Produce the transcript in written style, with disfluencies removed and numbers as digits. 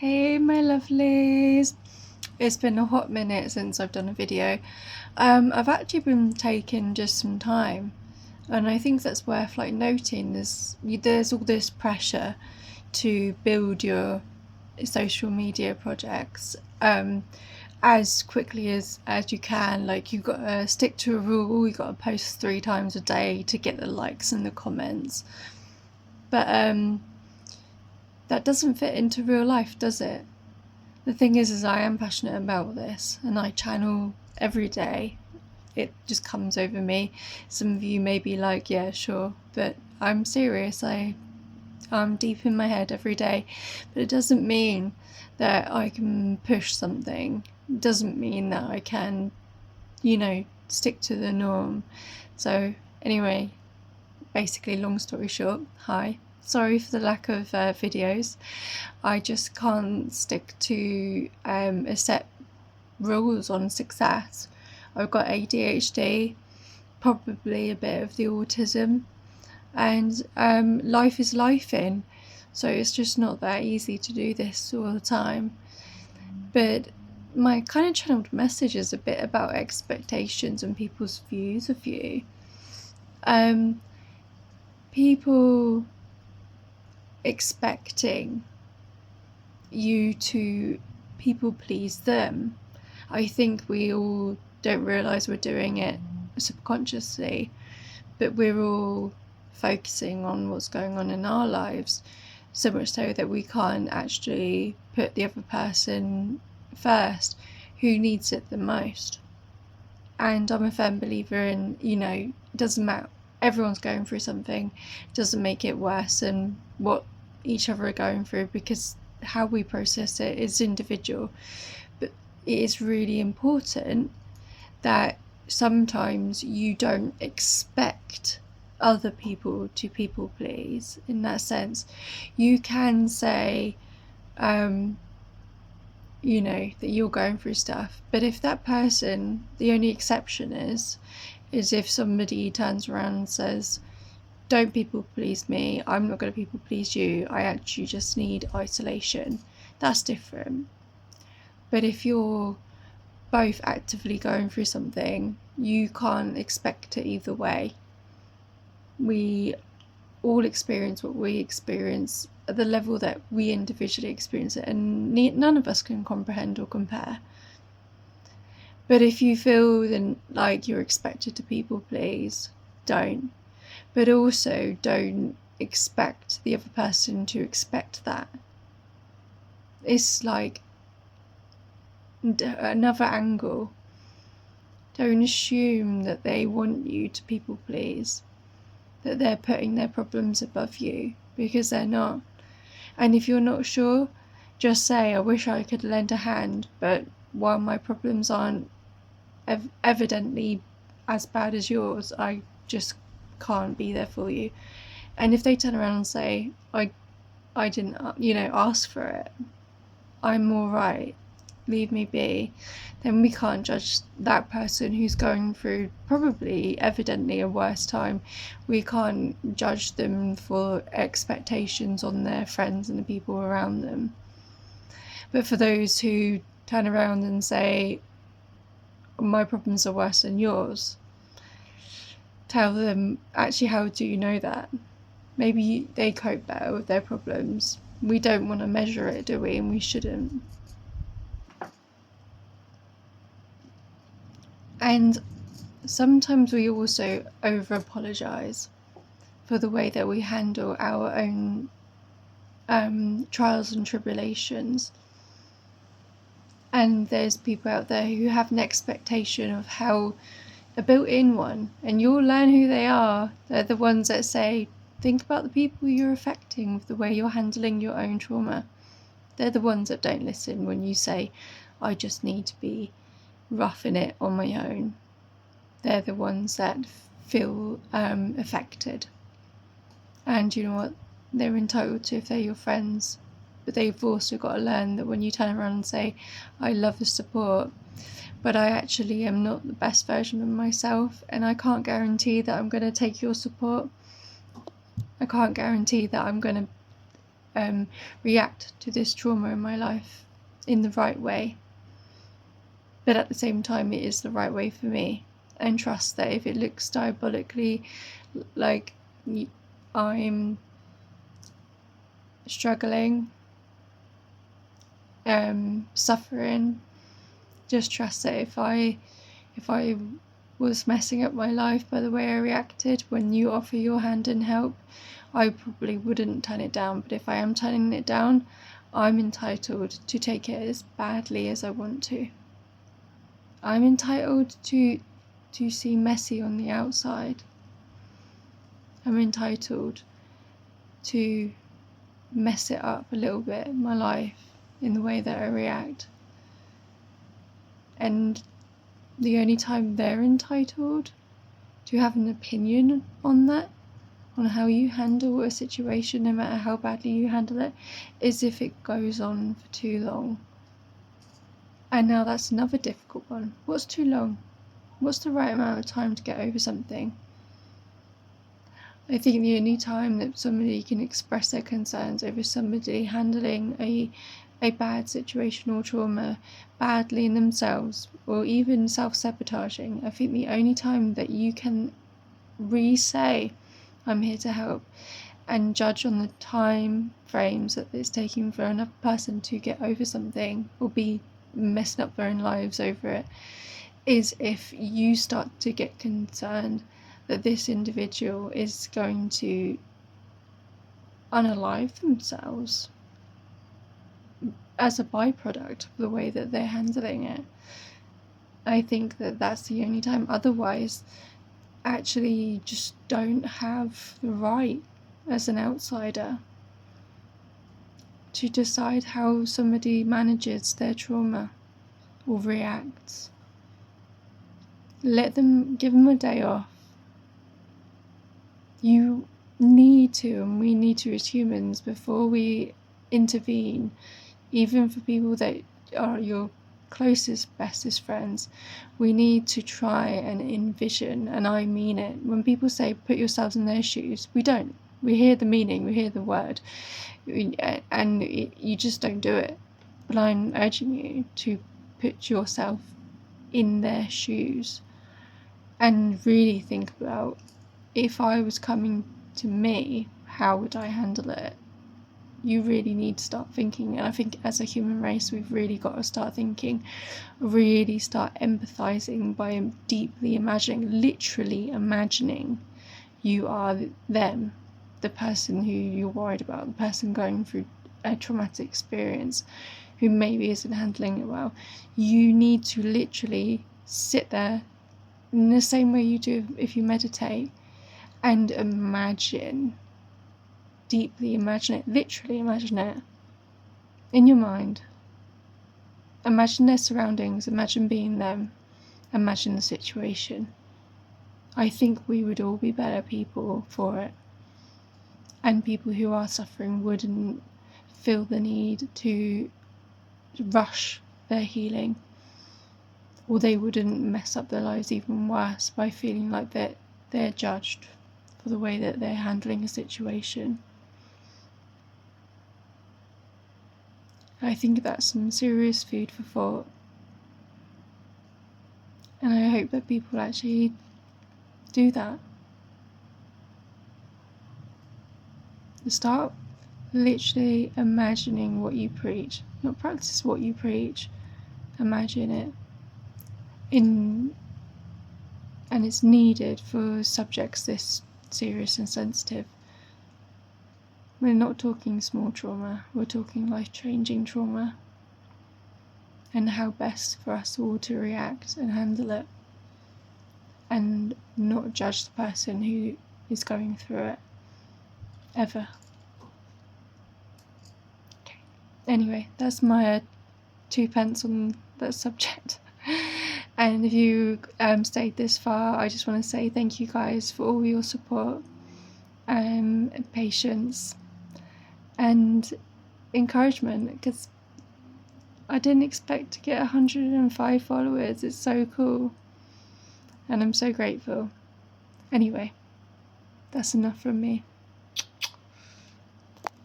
Hey my lovelies, it's been a hot minute since I've done a video. I've actually been taking just some time, and I think that's worth noting. There's all this pressure to build your social media projects as quickly as you can. You've got to stick to a rule. You've got to post 3 times a day to get the likes and the comments, but that doesn't fit into real life, does it? The thing is I am passionate about this and I channel every day. It just comes over me. Some of you may be like, yeah, sure, but I'm serious. I'm deep in my head every day. But it doesn't mean that I can push something. It doesn't mean that I can, stick to the norm. So anyway, basically, long story short, hi. Sorry for the lack of videos. I just can't stick to a set rules on success. I've got ADHD, probably a bit of the autism, and life is life-in, so it's just not that easy to do this all the time. But my kind of channeled message is a bit about expectations and people's views of you. People expecting you to people please them. I think we all don't realise we're doing it subconsciously, but we're all focusing on what's going on in our lives, so much so that we can't actually put the other person first who needs it the most. And I'm a firm believer in, it doesn't matter, everyone's going through something. It doesn't make it worse than what each other are going through, because how we process it is individual. But it is really important that sometimes you don't expect other people to people please. In that sense, you can say that you're going through stuff, but if that person, the only exception is if somebody turns around and says, don't people please me, I'm not going to people please you, I actually just need isolation, that's different. But if you're both actively going through something, you can't expect it either way. We all experience what we experience at the level that we individually experience it, and none of us can comprehend or compare. But if you feel then like you're expected to people please, don't. But also don't expect the other person to expect that. It's like another angle. Don't assume that they want you to people please, that they're putting their problems above you, because they're not. And if you're not sure, just say, I wish I could lend a hand, but while my problems aren't evidently as bad as yours, I just can't be there for you. And if they turn around and say, I didn't ask for it, I'm all right, leave me be, then we can't judge that person who's going through probably evidently a worse time. We can't judge them for expectations on their friends and the people around them. But for those who turn around and say, my problems are worse than yours, tell them, actually, how do you know that? Maybe they cope better with their problems. We don't want to measure it, do we? And we shouldn't. And sometimes we also over-apologise for the way that we handle our own trials and tribulations. And there's people out there who have an expectation of how, a built-in one, and you'll learn who they are. They're the ones that say, think about the people you're affecting with the way you're handling your own trauma. They're the ones that don't listen when you say, I just need to be roughing it on my own. They're the ones that feel affected. And you know what? They're entitled to if they're your friends. But they've also got to learn that when you turn around and say, I love the support, but I actually am not the best version of myself, and I can't guarantee that I'm going to take your support. I can't guarantee that I'm going to react to this trauma in my life in the right way. But at the same time, it is the right way for me. And trust that if it looks diabolically like I'm struggling, suffering, just trust that if I was messing up my life by the way I reacted when you offer your hand and help, I probably wouldn't turn it down. But if I am turning it down, I'm entitled to take it as badly as I want to. I'm entitled to see messy on the outside. I'm entitled to mess it up a little bit in my life in the way that I react. And the only time they're entitled to have an opinion on that, on how you handle a situation, no matter how badly you handle it, is if it goes on for too long. And now that's another difficult one. What's too long? What's the right amount of time to get over something? I think the only time that somebody can express their concerns over somebody handling a bad situation or trauma badly in themselves, or even self-sabotaging, I think the only time that you can re-say, I'm here to help, and judge on the time frames that it's taking for another person to get over something or be messing up their own lives over it, is if you start to get concerned that this individual is going to unalive themselves as a byproduct of the way that they're handling it. I think that that's the only time. Otherwise, actually, you just don't have the right as an outsider to decide how somebody manages their trauma or reacts. Give them a day off. You need to, and we need to as humans, before we intervene, even for people that are your closest, bestest friends, we need to try and envision, and I mean it. When people say put yourselves in their shoes, we don't. We hear the meaning, we hear the word, and you just don't do it. But I'm urging you to put yourself in their shoes and really think about, if I was coming to me, how would I handle it? You really need to start thinking, and I think as a human race we've really got to start thinking, really start empathizing by deeply imagining, literally imagining you are them, the person who you're worried about, the person going through a traumatic experience who maybe isn't handling it well. You need to literally sit there in the same way you do if you meditate and imagine, deeply imagine it, literally imagine it in your mind. Imagine their surroundings, imagine being them, imagine the situation. I think we would all be better people for it. And people who are suffering wouldn't feel the need to rush their healing, or they wouldn't mess up their lives even worse by feeling like they're judged for the way that they're handling a situation. I think that's some serious food for thought, and I hope that people actually do that. Start literally imagining what you preach, not practice what you preach, imagine it. And it's needed for subjects this serious and sensitive. We're not talking small trauma, we're talking life-changing trauma, and how best for us all to react and handle it, and not judge the person who is going through it, ever. Okay. Anyway, that's my 2 pence on that subject. And if you stayed this far, I just want to say thank you guys for all your support, and patience and encouragement, because I didn't expect to get 105 followers. It's so cool, and I'm so grateful. Anyway, that's enough from me.